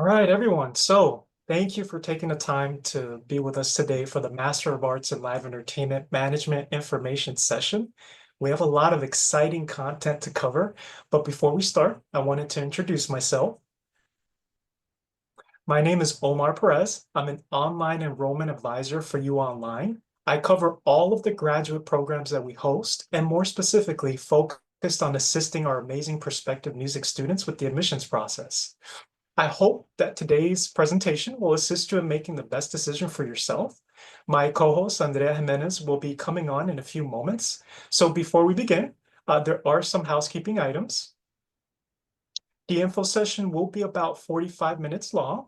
All right, everyone. So thank you for taking the time to be with us today for the Master of Arts in Live Entertainment Management Information session. We have a lot of exciting content to cover, but before we start, I wanted to introduce myself. My name is Omar Perez. I'm an online enrollment advisor for You Online. I cover all of the graduate programs that we host, and more specifically, focused on assisting our amazing prospective music students with the admissions process. I hope that today's presentation will assist you in making the best decision for yourself. My co-host, Andrea Jimenez, will be coming on in a few moments. So before we begin, there are some housekeeping items. The info session will be about 45 minutes long,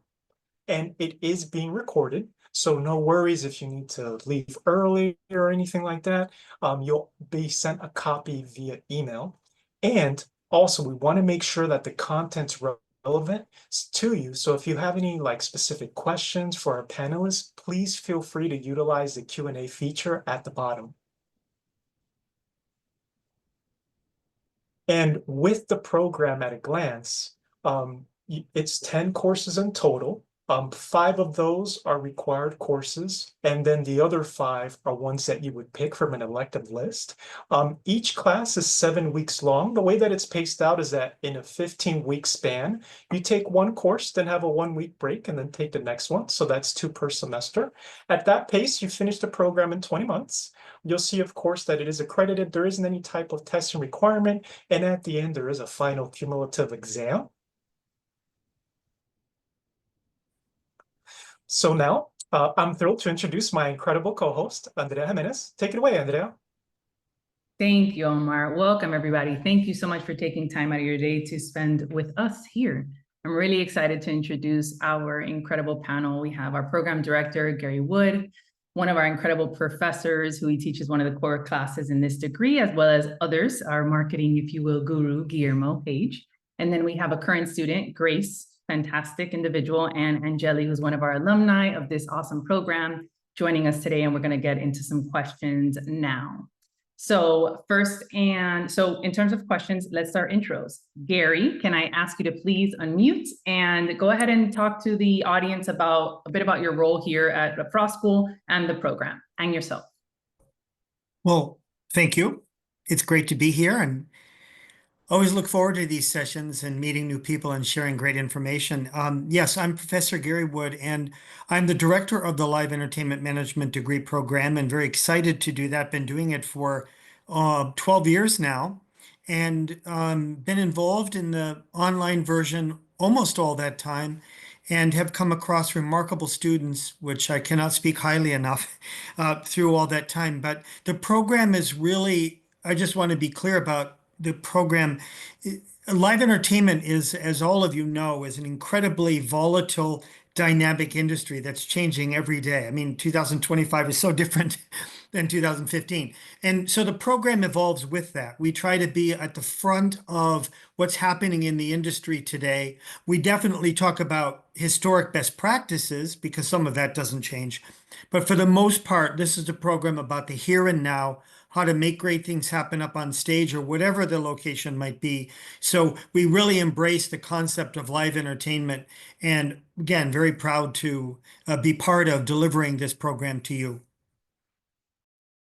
and it is being recorded. So no worries if you need to leave early or anything like that. You'll be sent a copy via email. And also, we want to make sure that the content's relevant to you. So if you have any specific questions for our panelists, please feel free to utilize the Q&A feature at the bottom. And with the program at a glance, it's 10 courses in total. 5 of those are required courses, and then the other 5 are ones that you would pick from an elective list. Each class is 7 weeks long. The way that it's paced out is that in a 15-week span, you take one course, then have a 1-week break, and then take the next one. So that's 2 per semester. At that pace, you finish the program in 20 months. You'll see, of course, that it is accredited. There isn't any type of testing requirement. And at the end, there is a final cumulative exam. So now I'm thrilled to introduce my incredible co-host, Andrea Jimenez. Take it away, Andrea. Thank you, Omar. Welcome, everybody. Thank you so much for taking time out of your day to spend with us here. I'm really excited to introduce our incredible panel. We have our program director, Gary Wood, one of our incredible professors who he teaches one of the core classes in this degree, as well as others, our marketing, if you will, guru, Guillermo Page. And then we have a current student, Grace, fantastic individual, and Angeli, who's one of our alumni of this awesome program, joining us today. And we're going to get into some questions now. So in terms of questions, let's start intros. Gary, can I ask you to please unmute and go ahead and talk to the audience about a bit about your role here at the Frost School and the program and yourself. Well, thank you. It's great to be here and always look forward to these sessions and meeting new people and sharing great information. Yes, I'm Professor Gary Wood, and I'm the director of the Live Entertainment Management degree program, and very excited to do that. Been doing it for 12 years now, and been involved in the online version almost all that time, and have come across remarkable students, which I cannot speak highly enough through all that time. But the program is really, I just want to be clear about the program. Live entertainment is, as all of you know, is an incredibly volatile, dynamic industry that's changing every day. I mean, 2025 is so different than 2015. And so the program evolves with that. We try to be at the front of what's happening in the industry today. We definitely talk about historic best practices because some of that doesn't change. But for the most part, this is a program about the here and now, how to make great things happen up on stage or whatever the location might be. So we really embrace the concept of live entertainment. And again, very proud to be part of delivering this program to you.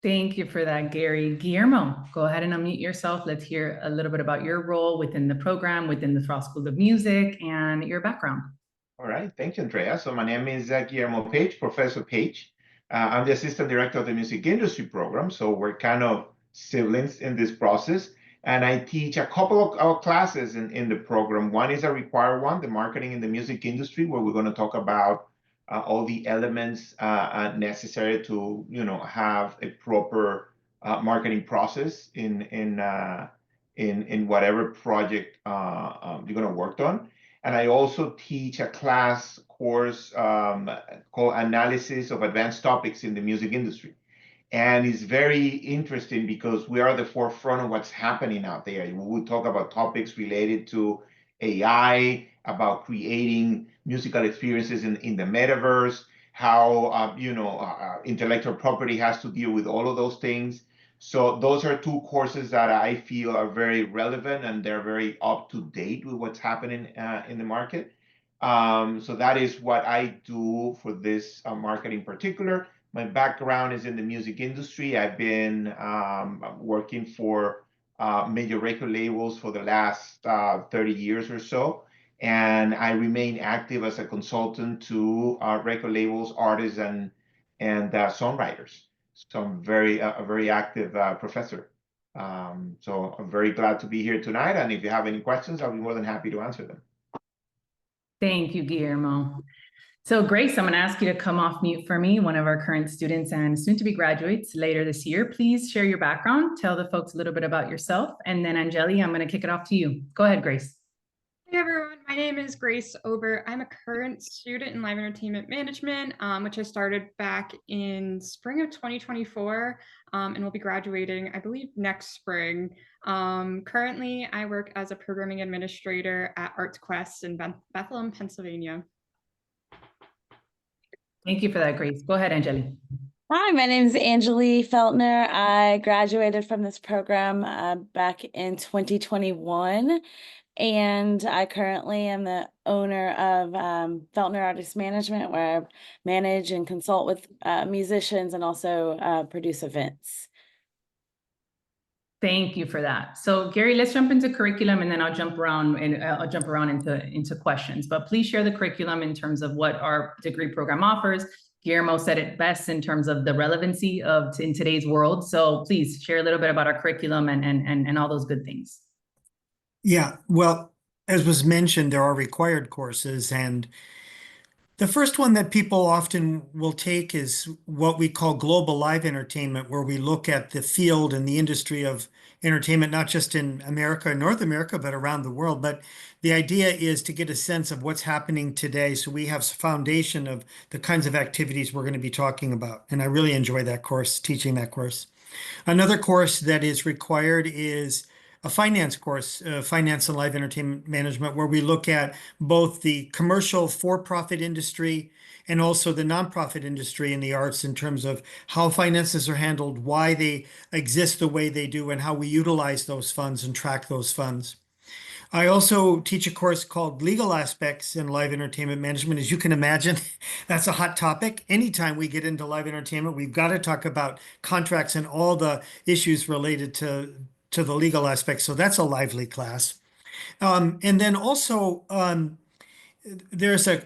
Thank you for that, Gary. Guillermo, go ahead and unmute yourself. Let's hear a little bit about your role within the program, within the Frost School of Music, and your background. All right, thank you, Andrea. So my name is Guillermo Page, Professor Page. I'm the Assistant Director of the Music Industry Program, so we're kind of siblings in this process. And I teach a couple of our classes in the program. One is a required one, the Marketing in the Music Industry, where we're going to talk about all the elements necessary to, have a proper marketing process in whatever project you're going to work on. And I also teach a course called Analysis of Advanced Topics in the Music Industry. And it's very interesting because we are at the forefront of what's happening out there. We will talk about topics related to AI, about creating musical experiences in the metaverse, how intellectual property has to deal with all of those things. So those are 2 courses that I feel are very relevant and they're very up to date with what's happening in the market. So that is what I do for this market in particular. My background is in the music industry. I've been working for major record labels for the last 30 years or so. And I remain active as a consultant to record labels, artists, and songwriters. So I'm a very active professor. So I'm very glad to be here tonight. And if you have any questions, I'll be more than happy to answer them. Thank you, Guillermo. So Grace, I'm going to ask you to come off mute for me, one of our current students and soon-to-be graduates later this year. Please share your background, tell the folks a little bit about yourself, and then Angeli, I'm going to kick it off to you. Go ahead, Grace. Hey everyone, my name is Grace Ober. I'm a current student in live entertainment management, which I started back in spring of 2024, and will be graduating, I believe, next spring. Currently, I work as a programming administrator at ArtsQuest in Bethlehem, Pennsylvania. Thank you for that, Grace. Go ahead, Angeli. Hi, my name is Angeli Feltner. I graduated from this program back in 2021, and I currently am the owner of Feltner Artist Management, where I manage and consult with musicians and also produce events. Thank you for that. So Gary, let's jump into curriculum and then I'll jump around into questions, but please share the curriculum in terms of what our degree program offers. Guillermo said it best in terms of the relevancy in today's world. So please share a little bit about our curriculum and all those good things. Yeah, well, as was mentioned, there are required courses, and the first one that people often will take is what we call global live entertainment, where we look at the field and the industry of entertainment, not just in America and North America, but around the world. But the idea is to get a sense of what's happening today, so we have a foundation of the kinds of activities we're going to be talking about. And I really enjoy that course, teaching that course. Another course that is required is a finance course, finance and live entertainment management, where we look at both the commercial for-profit industry and also the nonprofit industry in the arts in terms of how finances are handled, why they exist the way they do, and how we utilize those funds and track those funds. I also teach a course called Legal Aspects in Live Entertainment Management. As you can imagine, that's a hot topic. Anytime we get into live entertainment, we've got to talk about contracts and all the issues related to the legal aspects. So that's a lively class. And then also there's a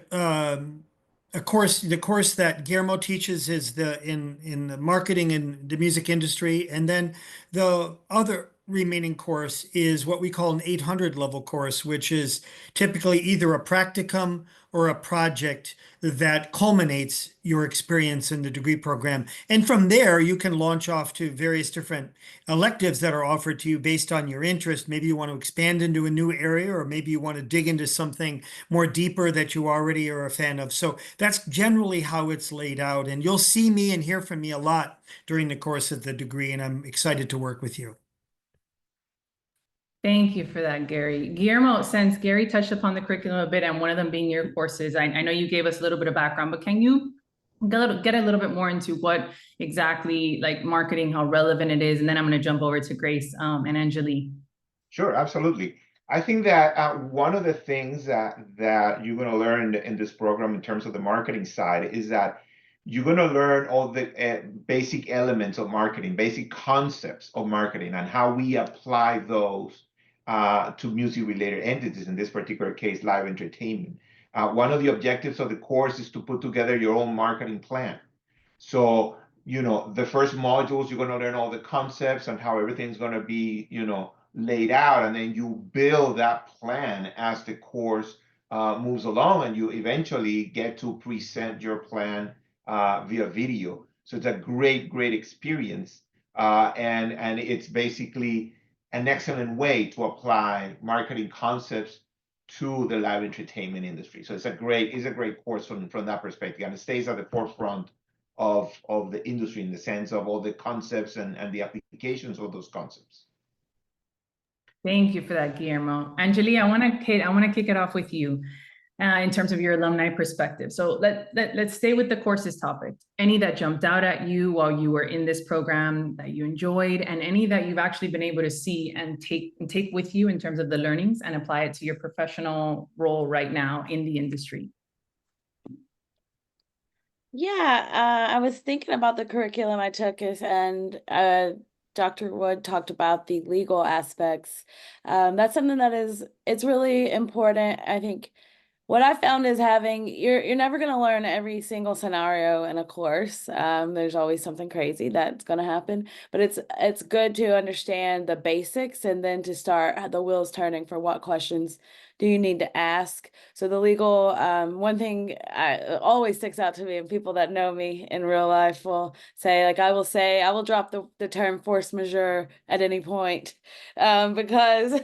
course, the course that Guillermo teaches is in the marketing in the music industry. And then the other remaining course is what we call an 800 level course, which is typically either a practicum or a project that culminates your experience in the degree program. And from there, you can launch off to various different electives that are offered to you based on your interest. Maybe you want to expand into a new area, or maybe you want to dig into something more deeper that you already are a fan of. So that's generally how it's laid out. And you'll see me and hear from me a lot during the course of the degree, and I'm excited to work with you. Thank you for that, Gary. Guillermo, since Gary touched upon the curriculum a bit and one of them being your courses, I know you gave us a little bit of background, but can you get a little bit more into what exactly, like marketing, how relevant it is? And then I'm going to jump over to Grace and Angeli. Sure, absolutely. I think that one of the things that you're going to learn in this program in terms of the marketing side is that you're going to learn all the basic elements of marketing, basic concepts of marketing, and how we apply those to music-related entities, in this particular case, live entertainment. One of the objectives of the course is to put together your own marketing plan. So, the first modules, you're going to learn all the concepts and how everything's going to be, laid out, and then you build that plan as the course moves along, and you eventually get to present your plan via video. So it's a great experience, and it's basically an excellent way to apply marketing concepts to the live entertainment industry. So it's a great course from that perspective, and it stays at the forefront of the industry in the sense of all the concepts and the applications of those concepts. Thank you for that, Guillermo. Angeli, I want to kick it off with you. in terms of your alumni perspective. So let's stay with the courses topic. Any that jumped out at you while you were in this program that you enjoyed, and any that you've actually been able to see and take with you in terms of the learnings and apply it to your professional role right now in the industry. Yeah, I was thinking about the curriculum I took and Dr. Wood talked about the legal aspects. That's something it's really important. I think what I found is you're never going to learn every single scenario in a course. There's always something crazy that's going to happen, but it's good to understand the basics and then to start the wheels turning for what questions do you need to ask. So the legal, one thing always sticks out to me, and people that know me in real life will say, like, I will drop the term force majeure at any point, because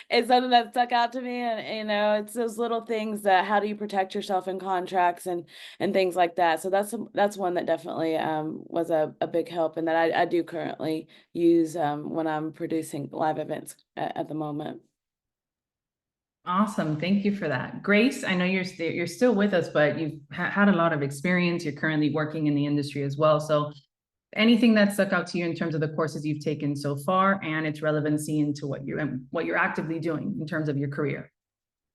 it's something that stuck out to me. And, you know, it's those little things that, how do you protect yourself in contracts and things like that. So that's one that definitely was a big help, and that I do currently use when I'm producing live events at the moment. Awesome. Thank you for that. Grace, I know you're still with us, but you've had a lot of experience. You're currently working in the industry as well. So anything that stuck out to you in terms of the courses you've taken so far and its relevancy into what you're actively doing in terms of your career?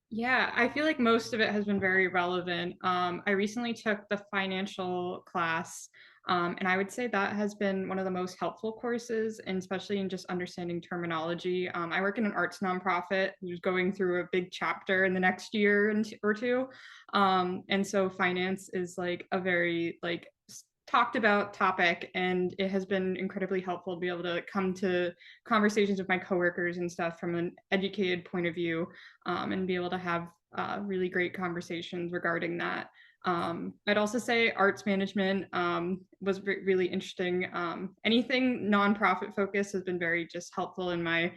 Yeah, I feel like most of it has been very relevant. I recently took the financial class, and I would say that has been one of the most helpful courses, and especially in just understanding terminology. I work in an arts nonprofit who's going through a big chapter in the next year or two. And so finance is like a very talked about topic, and it has been incredibly helpful to be able to come to conversations with my coworkers and stuff from an educated point of view, and be able to have really great conversations regarding that. I'd also say arts management was really interesting. Anything nonprofit focused has been very just helpful in my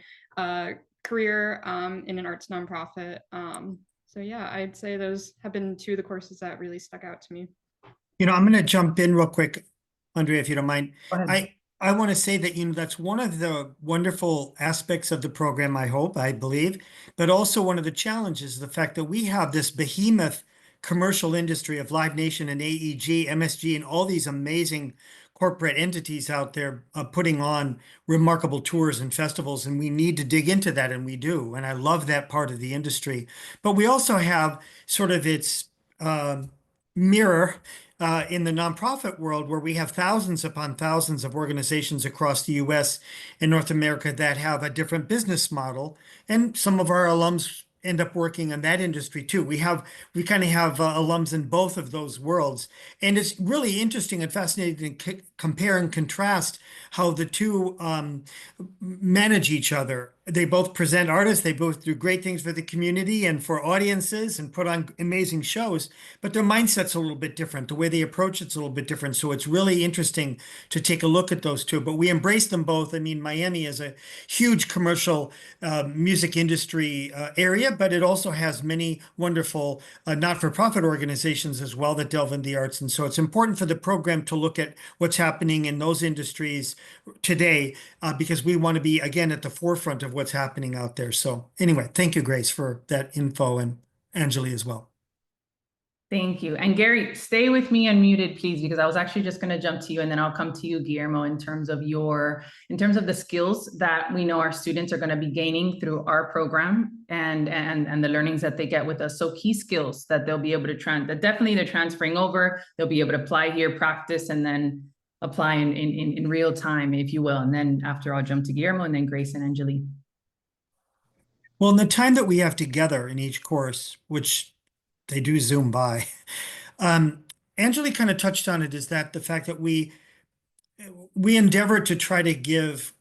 career in an arts nonprofit. So yeah, I'd say those have been two of the courses that really stuck out to me. You know, I'm going to jump in real quick, Andrea, if you don't mind. Go ahead. I want to say that, you know, that's one of the wonderful aspects of the program, I believe, but also one of the challenges, the fact that we have this behemoth commercial industry of Live Nation and AEG, MSG, and all these amazing corporate entities out there putting on remarkable tours and festivals. And we need to dig into that, and we do. And I love that part of the industry. But we also have sort of its mirror in the nonprofit world, where we have thousands upon thousands of organizations across the US and North America that have a different business model. And some of our alums end up working in that industry too. We kind of have alums in both of those worlds. And it's really interesting and fascinating to compare and contrast how the two manage each other. They both present artists, they both do great things for the community and for audiences and put on amazing shows, but their mindset's a little bit different. The way they approach it's a little bit different. So it's really interesting to take a look at those two, but we embrace them both. I mean, Miami is a huge commercial music industry area, but it also has many wonderful not-for-profit organizations as well that delve into the arts. And so it's important for the program to look at what's happening in those industries today, because we want to be, again, at the forefront of what's happening out there. So anyway, thank you, Grace, for that info, and Angeli as well. Thank you. And Gary, stay with me unmuted, please, because I was actually just going to jump to you, and then I'll come to you, Guillermo, in terms of the skills that we know our students are going to be gaining through our program and the learnings that they get with us. So key skills that they'll be able to that definitely they're transferring over. They'll be able to apply here, practice, and then apply in real time, if you will. And then after, I'll jump to Guillermo, and then Grace and Angeli. Well, in the time that we have together in each course, which they do zoom by, Angeli kind of touched on it, is that the fact that we endeavor to try to give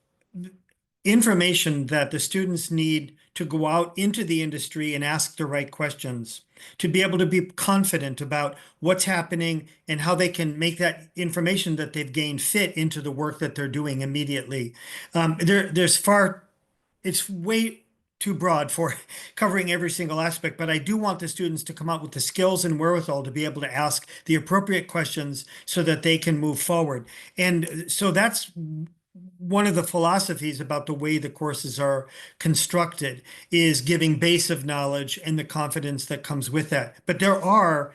information that the students need to go out into the industry and ask the right questions, to be able to be confident about what's happening and how they can make that information that they've gained fit into the work that they're doing immediately. It's way too broad for covering every single aspect, but I do want the students to come out with the skills and wherewithal to be able to ask the appropriate questions so that they can move forward. And so that's one of the philosophies about the way the courses are constructed is giving base of knowledge and the confidence that comes with that. But there are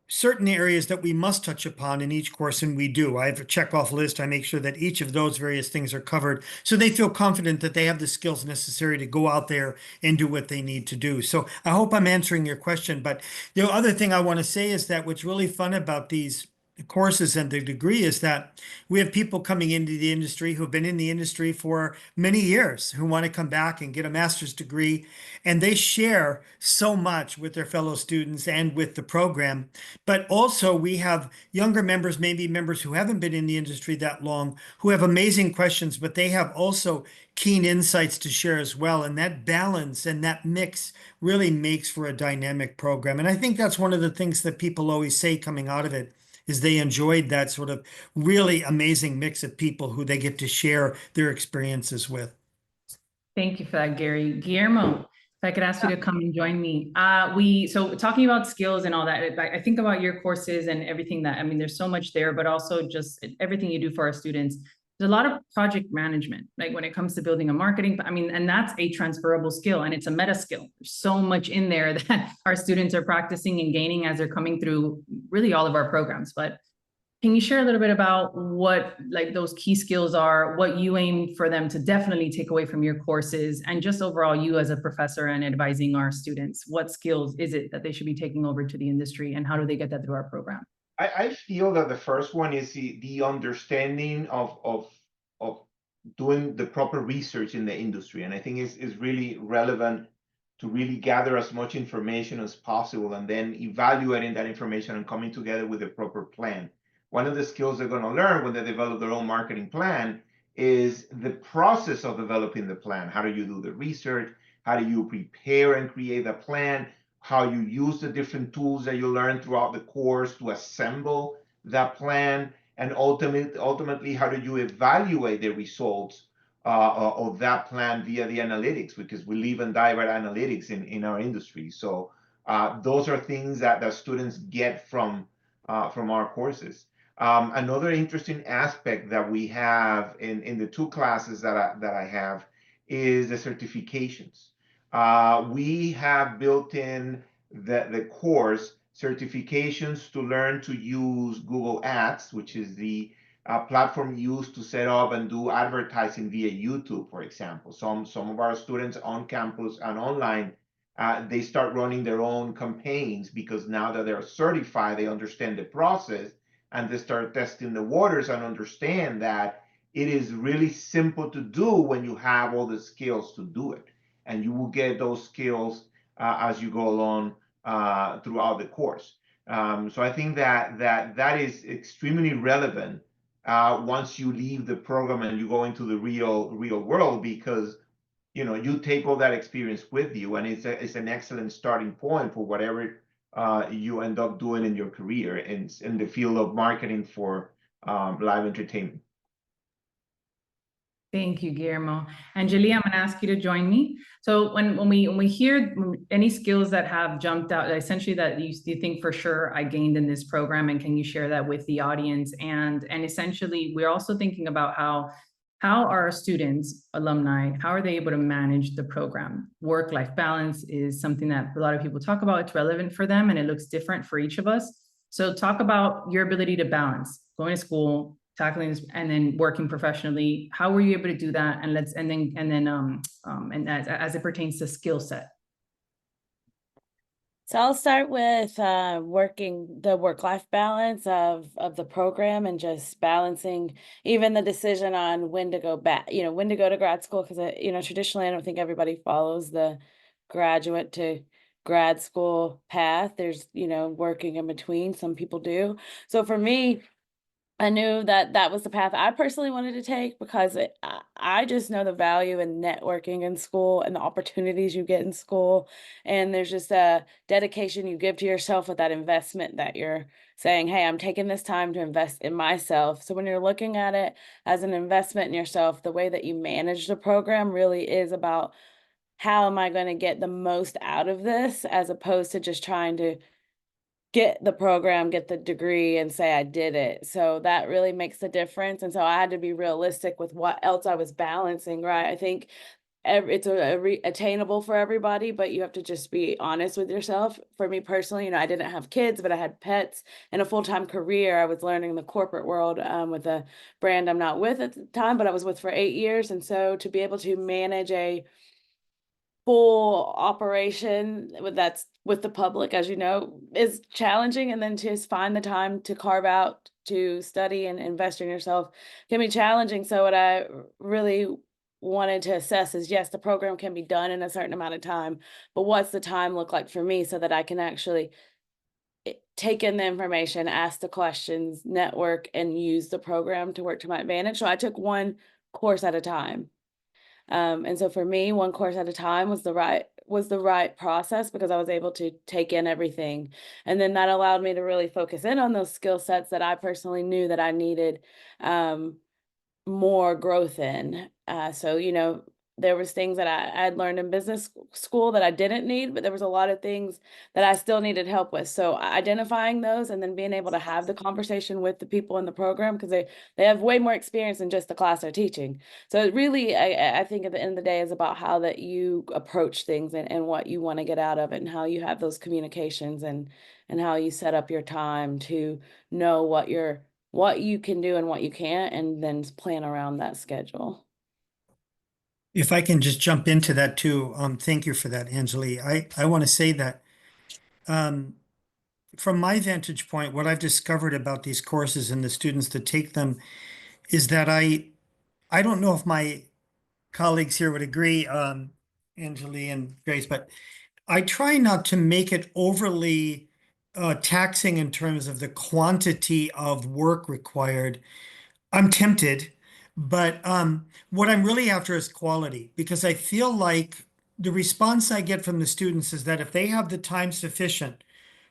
certain areas that we must touch upon in each course, and we do. I have a check-off list. I make sure that each of those various things are covered so they feel confident that they have the skills necessary to go out there and do what they need to do. So I hope I'm answering your question. But the other thing I want to say is that what's really fun about these courses and the degree is that we have people coming into the industry who've been in the industry for many years who want to come back and get a master's degree, and they share so much with their fellow students and with the program. But also we have younger members, maybe members who haven't been in the industry that long, who have amazing questions, but they have also keen insights to share as well. And that balance and that mix really makes for a dynamic program. And I think that's one of the things that people always say coming out of it is they enjoyed that sort of really amazing mix of people who they get to share their experiences with. Thank you for that, Gary. Guillermo, if I could ask you to come and join me. So talking about skills and all that, I think about your courses and everything that, I mean, there's so much there, but also just everything you do for our students. There's a lot of project management, like when it comes to building a marketing, I mean, and that's a transferable skill and it's a meta skill. There's so much in there that our students are practicing and gaining as they're coming through really all of our programs. But can you share a little bit about what like those key skills are, what you aim for them to definitely take away from your courses, and just overall you as a professor and advising our students, what skills is it that they should be taking over to the industry and how do they get that through our program? I feel that the first one is the understanding of doing the proper research in the industry. And I think is really relevant to really gather as much information as possible and then evaluating that information and coming together with a proper plan. One of the skills they're going to learn when they develop their own marketing plan is the process of developing the plan. How do you do the research? How do you prepare and create a plan? How you use the different tools that you learn throughout the course to assemble that plan, and ultimately how do you evaluate the results of that plan via the analytics, because we live and die by analytics in our industry. So those are things that students get from our courses. Another interesting aspect that we have in the two classes that I have is the certifications. We have built in the course certifications to learn to use Google Ads, which is the platform used to set up and do advertising via YouTube, for example. Some of our students on campus and online, they start running their own campaigns because now that they're certified, they understand the process and they start testing the waters and understand that it is really simple to do when you have all the skills to do it. And you will get those skills as you go along throughout the course. So I think that is extremely relevant once you leave the program and you go into the real world, because you take all that experience with you, and it's an excellent starting point for whatever you end up doing in your career in the field of marketing for live entertainment. Thank you, Guillermo. Anjali, I'm going to ask you to join me. So when we hear any skills that have jumped out, essentially that you think for sure I gained in this program, and can you share that with the audience? And essentially, we're also thinking about how are our students, alumni, how are they able to manage the program? Work-life balance is something that a lot of people talk about. It's relevant for them, and it looks different for each of us. So talk about your ability to balance going to school, tackling this, and then working professionally. How were you able to do that? And as it pertains to skill set. So I'll start with working the work-life balance of the program, and just balancing even the decision on when to go back, when to go to grad school, because traditionally I don't think everybody follows the graduate to grad school path. There's working in between. Some people do. So for me, I knew that was the path I personally wanted to take, because I just know the value in networking in school and the opportunities you get in school. And there's just a dedication you give to yourself with that investment that you're saying, hey, I'm taking this time to invest in myself. So when you're looking at it as an investment in yourself, the way that you manage the program really is about how am I going to get the most out of this, as opposed to just trying to get the program, get the degree, and say I did it. So that really makes the difference. And so I had to be realistic with what else I was balancing, right? I think it's attainable for everybody, but you have to just be honest with yourself. For me personally, I didn't have kids, but I had pets and a full-time career. I was learning the corporate world with a brand I'm not with at the time, but I was with for 8 years. And so to be able to manage a full operation that's with the public, as you know, is challenging. And then to just find the time to carve out to study and invest in yourself can be challenging. So what I really wanted to assess is, yes, the program can be done in a certain amount of time, but what's the time look like for me so that I can actually take in the information, ask the questions, network, and use the program to work to my advantage. So I took one course at a time. And so for me, one course at a time was the right process, because I was able to take in everything. And then that allowed me to really focus in on those skill sets that I personally knew that I needed more growth in. So, there was things that I had learned in business school that I didn't need, but there was a lot of things that I still needed help with. So identifying those and then being able to have the conversation with the people in the program, because they have way more experience than just the class they're teaching. So it really, I think at the end of the day, is about how that you approach things and what you want to get out of it, and how you have those communications and how you set up your time to know what you can do and what you can't, and then plan around that schedule. If I can just jump into that too, thank you for that, Anjali. I want to say that from my vantage point, what I've discovered about these courses and the students that take them is that I don't know if my colleagues here would agree, Anjali and Grace, but I try not to make it overly taxing in terms of the quantity of work required. I'm tempted, but what I'm really after is quality, because I feel like the response I get from the students is that if they have the time sufficient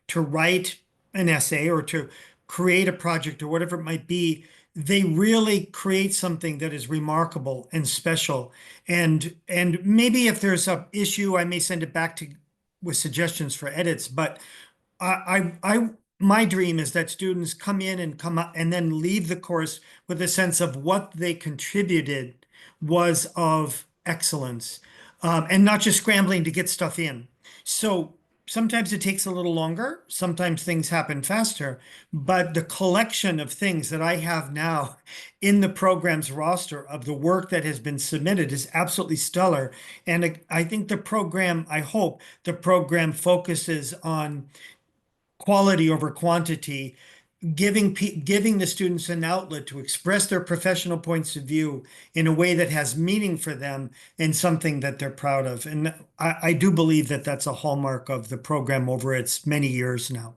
to write an essay or to create a project or whatever it might be, they really create something that is remarkable and special. And maybe if there's an issue, I may send it back to with suggestions for edits. But my dream is that students come in and come out and then leave the course with a sense of what they contributed was of excellence, and not just scrambling to get stuff in. So sometimes it takes a little longer, sometimes things happen faster, but the collection of things that I have now in the program's roster of the work that has been submitted is absolutely stellar. And I think I hope the program focuses on quality over quantity, giving the students an outlet to express their professional points of view in a way that has meaning for them and something that they're proud of. And I do believe that that's a hallmark of the program over its many years now.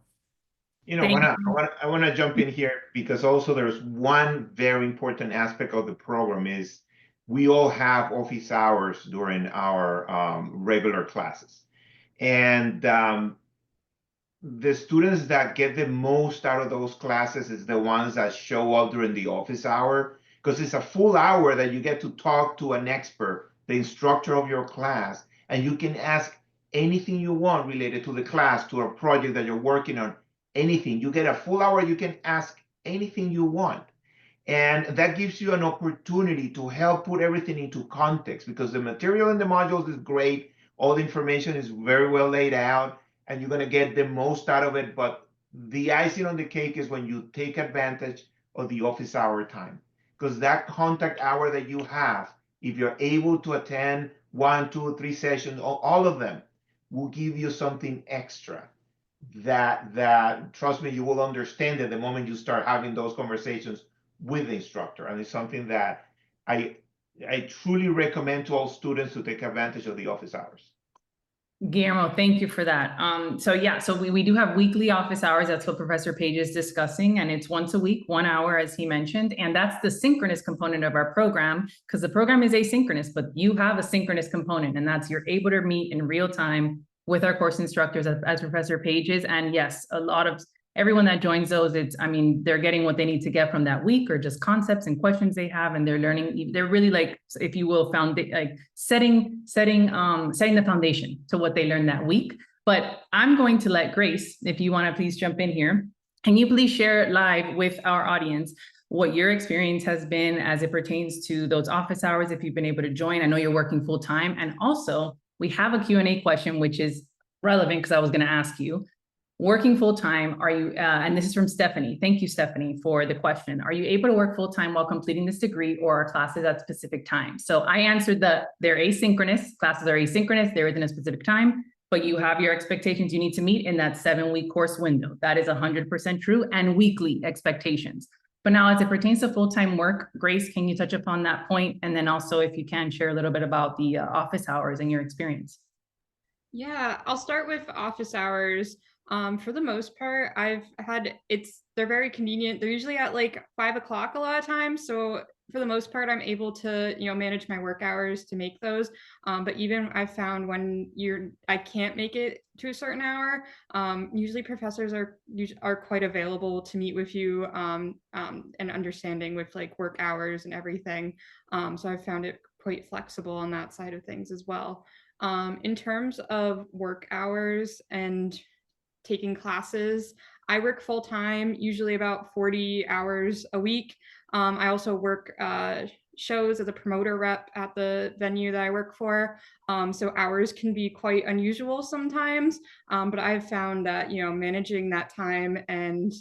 I want to jump in here, because also there's one very important aspect of the program is we all have office hours during our regular classes. And the students that get the most out of those classes is the ones that show up during the office hour, because it's a full hour that you get to talk to an expert, the instructor of your class, and you can ask anything you want related to the class, to a project that you're working on, anything. You get a full hour, you can ask anything you want. And that gives you an opportunity to help put everything into context, because the material in the modules is great. All the information is very well laid out, and you're going to get the most out of it. But the icing on the cake is when you take advantage of the office hour time, because that contact hour that you have, if you're able to attend 1, 2, 3 sessions, all of them will give you something extra that trust me, you will understand it the moment you start having those conversations with the instructor. And it's something that I truly recommend to all students to take advantage of the office hours. Guillermo, thank you for that. So we do have weekly office hours. That's what Professor Page is discussing. And it's once a week, 1 hour, as he mentioned. And that's the synchronous component of our program, because the program is asynchronous, but you have a synchronous component, and that's you're able to meet in real time with our course instructors as Professor Page is. And yes, a lot of everyone that joins those, they're getting what they need to get from that week, or just concepts and questions they have, and they're learning. They're really, like, if you will, setting the foundation to what they learned that week. But I'm going to let Grace, if you want to please jump in here. Can you please share live with our audience what your experience has been as it pertains to those office hours, if you've been able to join? I know you're working full time. And also, we have a Q&A question, which is relevant because I was going to ask you. Working full time, are you, and this is from Stephanie. Thank you, Stephanie, for the question. Are you able to work full time while completing this degree, or are classes at specific times? So I answered that they're asynchronous. Classes are asynchronous. There isn't a specific time, but you have your expectations you need to meet in that 7-week course window. That is 100% true, and weekly expectations. But now as it pertains to full-time work, Grace, can you touch upon that point? And then also, if you can, share a little bit about the office hours and your experience. Yeah, I'll start with office hours. For the most part, they're very convenient. They're usually at like 5 o'clock a lot of times. So for the most part, I'm able to, manage my work hours to make those. But even I've found when I can't make it to a certain hour, usually professors are quite available to meet with you, and understanding with like work hours and everything. So I've found it quite flexible on that side of things as well. In terms of work hours and taking classes, I work full time, usually about 40 hours a week. I also work shows as a promoter rep at the venue that I work for. So hours can be quite unusual sometimes, but I've found that, managing that time and,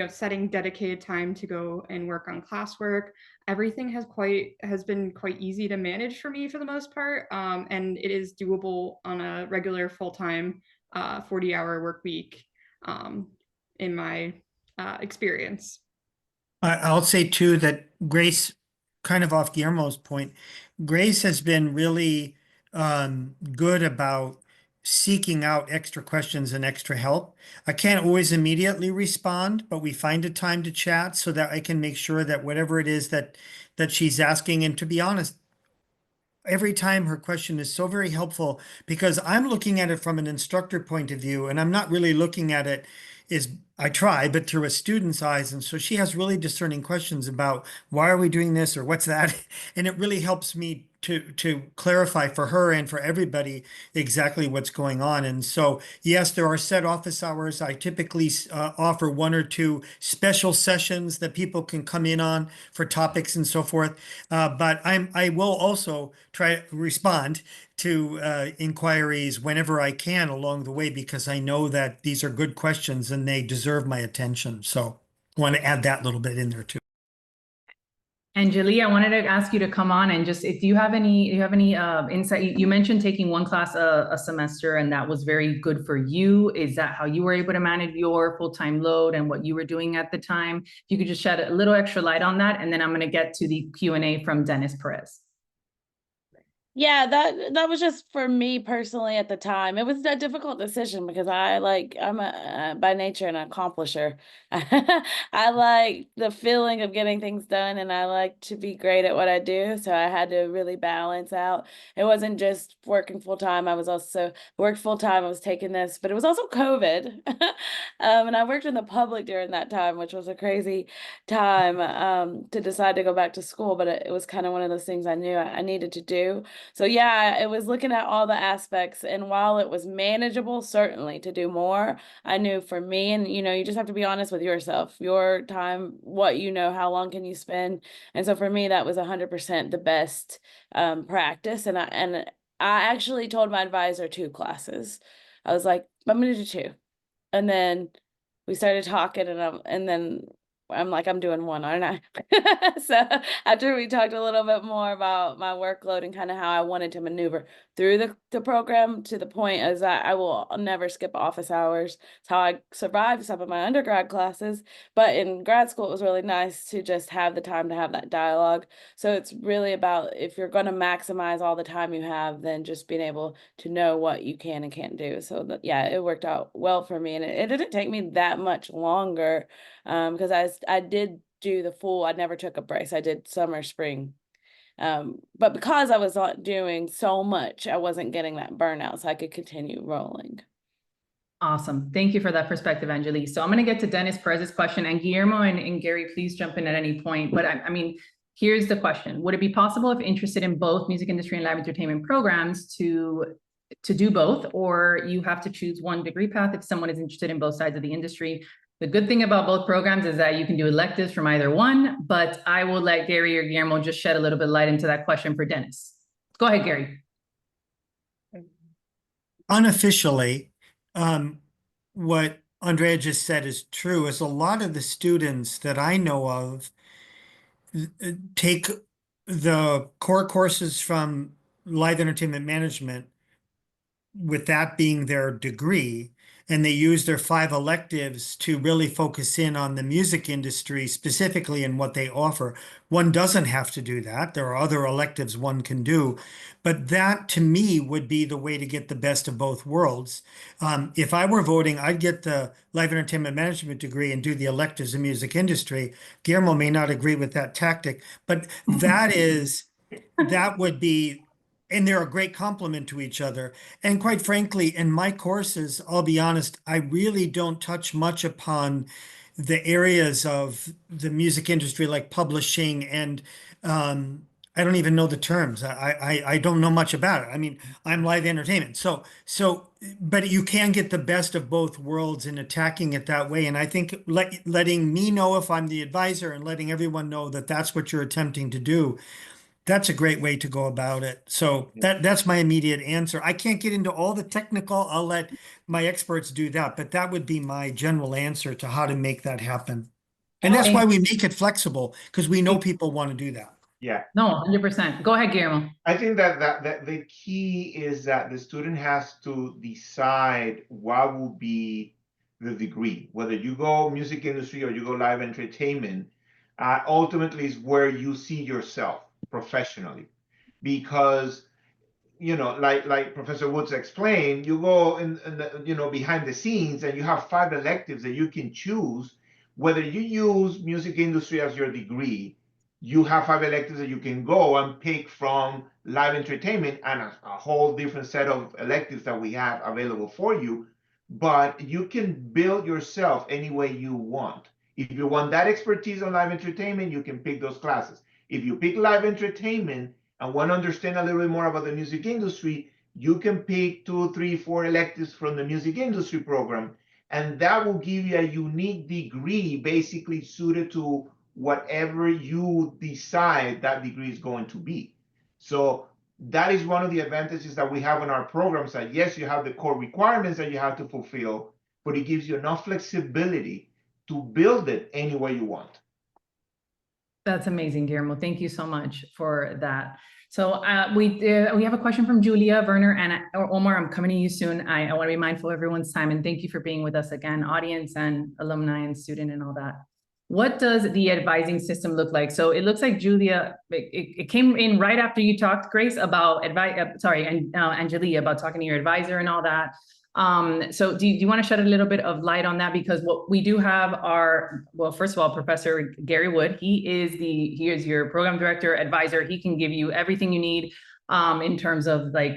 setting dedicated time to go and work on classwork, everything has been quite easy to manage for me for the most part. And it is doable on a regular full-time 40-hour work week, in my experience. I'll say too that Grace, kind of off Guillermo's point, Grace has been really good about seeking out extra questions and extra help. I can't always immediately respond, but we find a time to chat so that I can make sure that whatever it is that she's asking, and to be honest, every time her question is so very helpful because I'm looking at it from an instructor point of view, and I'm not really looking at it I try, but through a student's eyes. And so she has really discerning questions about why are we doing this or what's that? And it really helps me to clarify for her and for everybody exactly what's going on. And so, yes, there are set office hours. I typically offer 1 or 2 special sessions that people can come in on for topics and so forth. But I will also try to respond to inquiries whenever I can along the way, because I know that these are good questions and they deserve my attention. So I want to add that little bit in there too. And Julie, I wanted to ask you to come on and just, if you have any insight, you mentioned taking 1 class a semester, and that was very good for you. Is that how you were able to manage your full-time load and what you were doing at the time? If you could just shed a little extra light on that, and then I'm going to get to the Q&A from Dennis Perez. Yeah, that was just for me personally at the time. It was a difficult decision because I'm by nature an accomplisher. I like the feeling of getting things done, and I like to be great at what I do. So I had to really balance out. It wasn't just working full time. I was also worked full time. I was taking this, but it was also COVID. And I worked in the public during that time, which was a crazy time to decide to go back to school. But it was kind of one of those things I knew I needed to do. So yeah, it was looking at all the aspects, and while it was manageable, certainly to do more, I knew for me, and you just have to be honest with yourself, your time, what how long can you spend, and so for me that was 100% the best practice, and I actually told my advisor 2 classes. I was like, I'm gonna do 2, and then we started talking, and then I'm like, I'm doing 1, aren't I? So after we talked a little bit more about my workload and kind of how I wanted to maneuver through the program, to the point as I will never skip office hours. It's how I survived some of my undergrad classes. But in grad school, it was really nice to just have the time to have that dialogue. So it's really about, if you're going to maximize all the time you have, then just being able to know what you can and can't do. So yeah, it worked out well for me. And it didn't take me that much longer, because I did do the full, I never took a brace. I did summer, spring. But because I was doing so much, I wasn't getting that burnout, so I could continue rolling. Awesome. Thank you for that perspective, Angelique. So I'm going to get to Dennis Perez's question, and Guillermo and Gary, please jump in at any point. But I mean, here's the question. Would it be possible, if interested in both music industry and live entertainment programs, to to do both, or you have to choose one degree path if someone is interested in both sides of the industry. The good thing about both programs is that you can do electives from either one, but I will let Gary or Guillermo just shed a little bit light into that question for Dennis. Go ahead, Gary. Unofficially, what Andrea just said is true, is a lot of the students that I know of take the core courses from live entertainment management with that being their degree, and they use their 5 electives to really focus in on the music industry specifically and what they offer. One doesn't have to do that. There are other electives one can do, but that to me would be the way to get the best of both worlds. If I were voting, I'd get the live entertainment management degree and do the electives in music industry. Guillermo may not agree with that tactic, but that would be, and they're a great complement to each other. And quite frankly, in my courses, I'll be honest, I really don't touch much upon the areas of the music industry like publishing, and I don't even know the terms. I don't know much about it. I mean, I'm live entertainment. But you can get the best of both worlds in attacking it that way. And I think letting me know if I'm the advisor and letting everyone know that that's what you're attempting to do, that's a great way to go about it. So that's my immediate answer. I can't get into all the technical. I'll let my experts do that, but that would be my general answer to how to make that happen. And that's why we make it flexible, because we know people want to do that. Yeah. No, 100%. Go ahead, Guillermo. I think that the key is that the student has to decide what will be the degree, whether you go music industry or you go live entertainment, ultimately is where you see yourself professionally. Because, like Professor Woods explained, you go in the, behind the scenes and you have 5 electives that you can choose. Whether you use music industry as your degree, you have 5 electives that you can go and pick from live entertainment, and a whole different set of electives that we have available for you. But you can build yourself any way you want. If you want that expertise on live entertainment, you can pick those classes. If you pick live entertainment and want to understand a little bit more about the music industry, you can pick 2, 3, 4 electives from the music industry program, and that will give you a unique degree basically suited to whatever you decide that degree is going to be. So that is one of the advantages that we have in our programs, that yes, you have the core requirements that you have to fulfill, but it gives you enough flexibility to build it any way you want. That's amazing, Guillermo. Thank you so much for that. So we have a question from Julia, Werner, and Omar. I'm coming to you soon. I want to be mindful of everyone's time, and thank you for being with us again, audience and alumni and student and all that. What does the advising system look like? So it looks like Julia, it came in right after you talked, Grace, about Angelia, about talking to your advisor and all that. So do you want to shed a little bit of light on that? Because what we do have well, first of all, Professor Gary Wood, he is your program director, advisor. He can give you everything you need in terms of like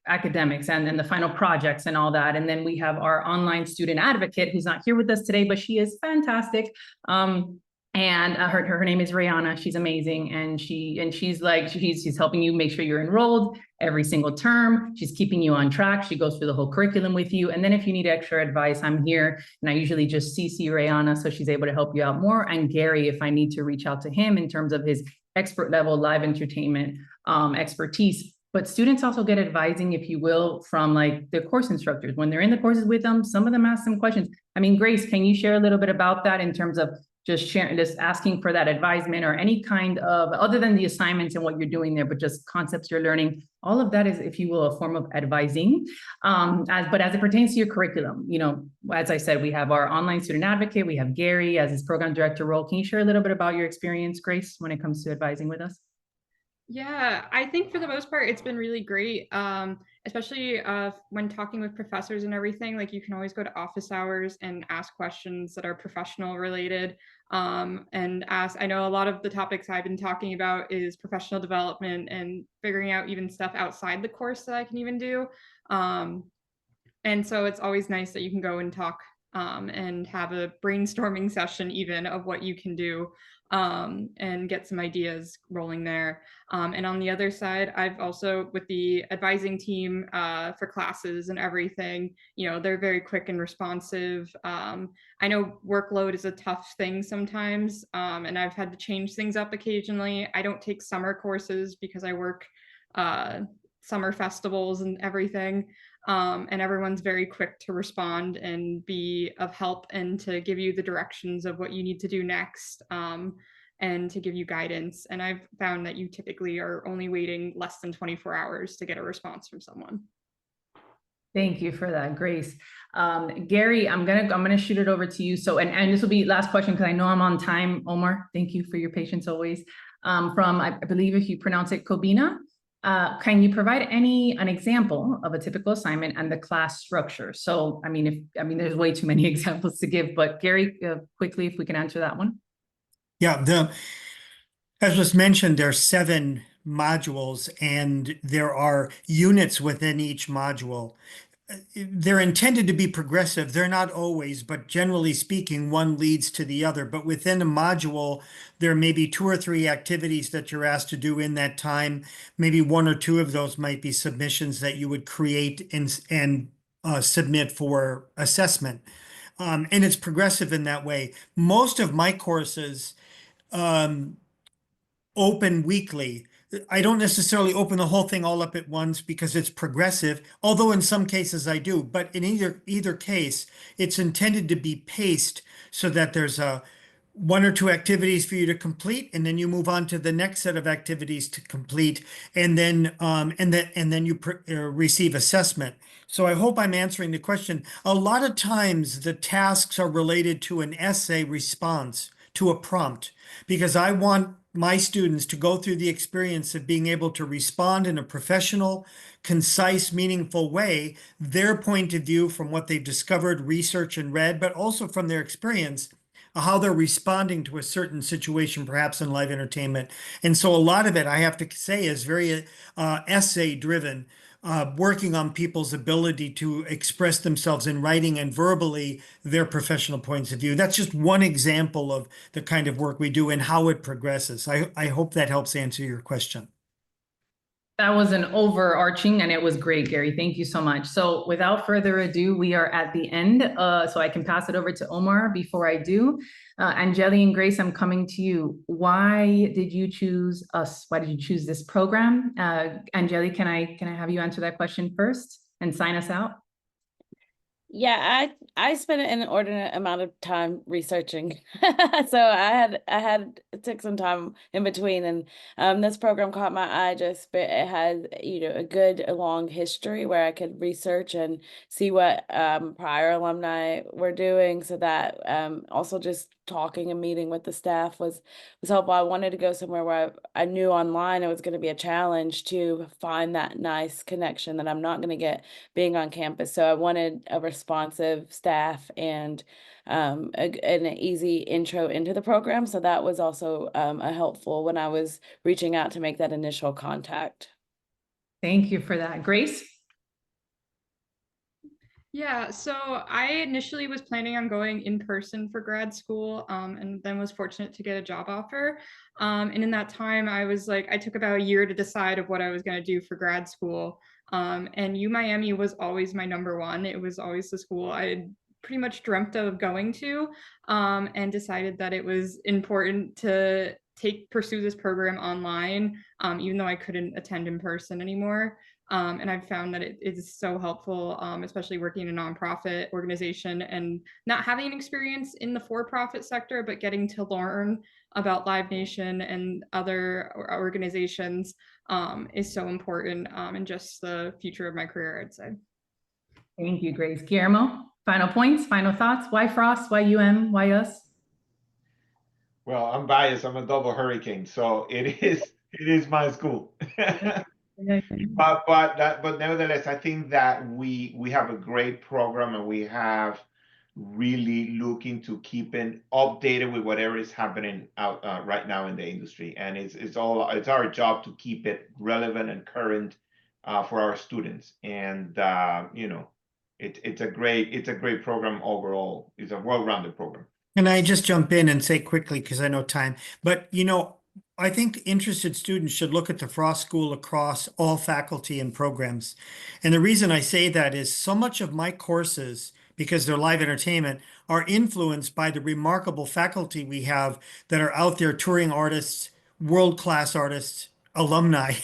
academics and the final projects and all that. And then we have our online student advocate, who's not here with us today, but she is fantastic. And her name is Rihanna. She's amazing, and she's helping you make sure you're enrolled every single term. She's keeping you on track. She goes through the whole curriculum with you. And then if you need extra advice, I'm here, and I usually just CC Rihanna, so she's able to help you out more. And Gary, if I need to reach out to him in terms of his expert level live entertainment expertise. But students also get advising, if you will, from like the course instructors. When they're in the courses with them, some of them ask them questions. I mean, Grace, can you share a little bit about that in terms of just asking for that advisement, or any kind of, other than the assignments and what you're doing there, but just concepts you're learning? All of that is, if you will, a form of advising. But as it pertains to your curriculum, as I said, we have our online student advocate, we have Gary as his program director role. Can you share a little bit about your experience, Grace, when it comes to advising with us? Yeah, I think for the most part, it's been really great, especially when talking with professors and everything. Like, you can always go to office hours and ask questions that are professional related, and ask. I know a lot of the topics I've been talking about is professional development and figuring out even stuff outside the course that I can even do. And so it's always nice that you can go and talk and have a brainstorming session even of what you can do, and get some ideas rolling there. And on the other side, I've also, with the advising team for classes and everything, they're very quick and responsive. I know workload is a tough thing sometimes, and I've had to change things up occasionally. I don't take summer courses because I work summer festivals and everything. And everyone's very quick to respond and be of help and to give you the directions of what you need to do next, and to give you guidance. And I've found that you typically are only waiting less than 24 hours to get a response from someone. Thank you for that, Grace. Gary, I'm gonna shoot it over to you. So, and this will be last question because I know I'm on time. Omar, thank you for your patience always. From I believe if you pronounce it Kobina, can you provide an example of a typical assignment and the class structure? So, I mean, there's way too many examples to give, but Gary, quickly, if we can answer that one. Yeah, as was mentioned, there are 7 modules and there are units within each module. They're intended to be progressive. They're not always, but generally speaking, one leads to the other. But within a module, there may be 2 or 3 activities that you're asked to do in that time. Maybe 1 or 2 of those might be submissions that you would create and submit for assessment. And it's progressive in that way. Most of my courses open weekly. I don't necessarily open the whole thing all up at once because it's progressive, although in some cases I do. But in either case, it's intended to be paced so that there's 1 or 2 activities for you to complete, and then you move on to the next set of activities to complete, and then you receive assessment. So I hope I'm answering the question. A lot of times the tasks are related to an essay response to a prompt, because I want my students to go through the experience of being able to respond in a professional, concise, meaningful way, their point of view from what they've discovered, researched, and read, but also from their experience, how they're responding to a certain situation, perhaps in live entertainment. And so a lot of it, I have to say, is very essay driven. Working on people's ability to express themselves in writing and verbally their professional points of view. That's just one example of the kind of work we do and how it progresses. I hope that helps answer your question. That was an overarching and it was great, Gary. Thank you so much. So without further ado, we are at the end. So I can pass it over to Omar before I do. Angeli and Grace, I'm coming to you. Why did you choose us? Why did you choose this program? Angeli, can I have you answer that question first and sign us out? Yeah, I spent an inordinate amount of time researching. So I took some time in between, and this program caught my eye just, but it had, a good long history where I could research and see what prior alumni were doing, so that also just talking and meeting with the staff was helpful. I wanted to go somewhere where I knew online it was going to be a challenge to find that nice connection that I'm not going to get being on campus. So I wanted a responsive staff and an easy intro into the program. So that was also a helpful when I was reaching out to make that initial contact. Thank you for that. Grace? Yeah, so I initially was planning on going in person for grad school, and then was fortunate to get a job offer. And in that time, I took about a year to decide of what I was going to do for grad school. And UMiami was always my number one. It was always the school I had pretty much dreamt of going to, and decided that it was important to pursue this program online, even though I couldn't attend in person anymore. And I've found that it is so helpful, especially working in a nonprofit organization and not having an experience in the for-profit sector, but getting to learn about Live Nation and other organizations is so important, in just the future of my career, I'd say. Thank you, Grace. Guillermo, final points, final thoughts. Why Frost? Why UM? Why us? Well, I'm biased. I'm a double hurricane, so it is my school. But nevertheless, I think that we have a great program, and we have really looking to keeping updated with whatever is happening out right now in the industry, and it's our job to keep it relevant and current for our students. And it's a great program overall. It's a well-rounded program. Can I just jump in and say quickly, because I know time, but I think interested students should look at the Frost School across all faculty and programs. And the reason I say that is so much of my courses, because they're live entertainment, are influenced by the remarkable faculty we have that are out there touring artists, world-class artists, alumni,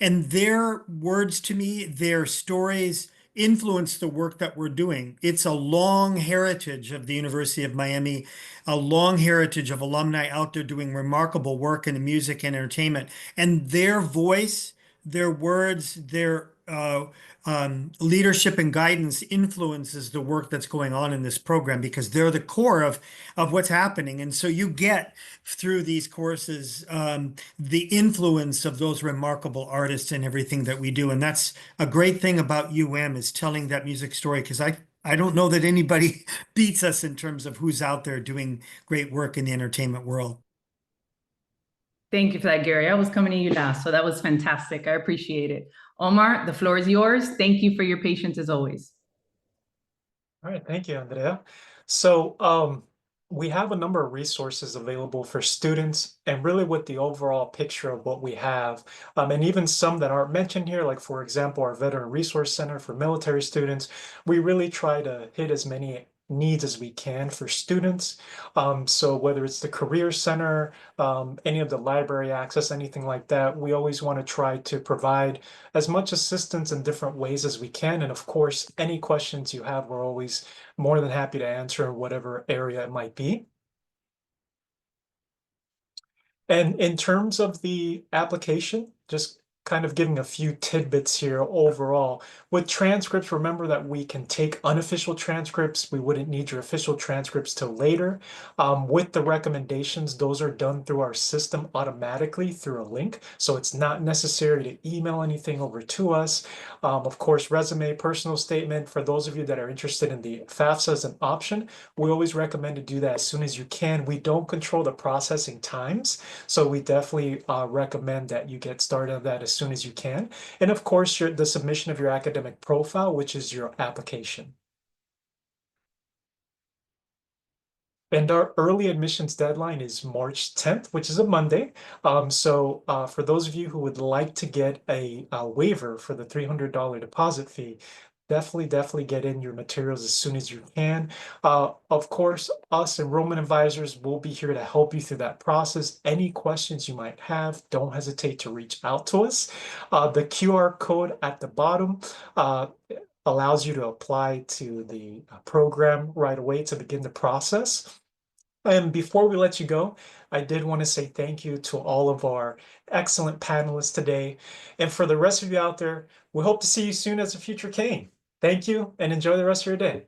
and their words to me, their stories influence the work that we're doing. It's a long heritage of the University of Miami, a long heritage of alumni out there doing remarkable work in the music and entertainment. And their voice, their words, their leadership and guidance influences the work that's going on in this program, because they're the core of what's happening. And so you get through these courses the influence of those remarkable artists and everything that we do. And that's a great thing about UM, is telling that music story, because I don't know that anybody beats us in terms of who's out there doing great work in the entertainment world. Thank you for that, Gary. I was coming to you last, so that was fantastic. I appreciate it. Omar, the floor is yours. Thank you for your patience as always. All right, thank you, Andrea. So we have a number of resources available for students, and really with the overall picture of what we have, and even some that aren't mentioned here, like for example, our Veteran Resource Center for military students. We really try to hit as many needs as we can for students. So whether it's the Career Center, any of the library access, anything like that, we always want to try to provide as much assistance in different ways as we can. And of course, any questions you have, we're always more than happy to answer in whatever area it might be. And in terms of the application, just kind of giving a few tidbits here overall. With transcripts, remember that we can take unofficial transcripts. We wouldn't need your official transcripts till later. With the recommendations, those are done through our system automatically through a link. So it's not necessary to email anything over to us. Of course, resume, personal statement, for those of you that are interested in the FAFSA as an option, we always recommend to do that as soon as you can. We don't control the processing times, so we definitely recommend that you get started on that as soon as you can. And of course, the submission of your academic profile, which is your application. And our early admissions deadline is March 10th, which is a Monday. So for those of you who would like to get a waiver for the $300 deposit fee, definitely get in your materials as soon as you can. Of course, us enrollment advisors will be here to help you through that process. Any questions you might have, don't hesitate to reach out to us. The QR code at the bottom allows you to apply to the program right away to begin the process. And before we let you go, I did want to say thank you to all of our excellent panelists today. And for the rest of you out there, we hope to see you soon as a future Kane. Thank you and enjoy the rest of your day.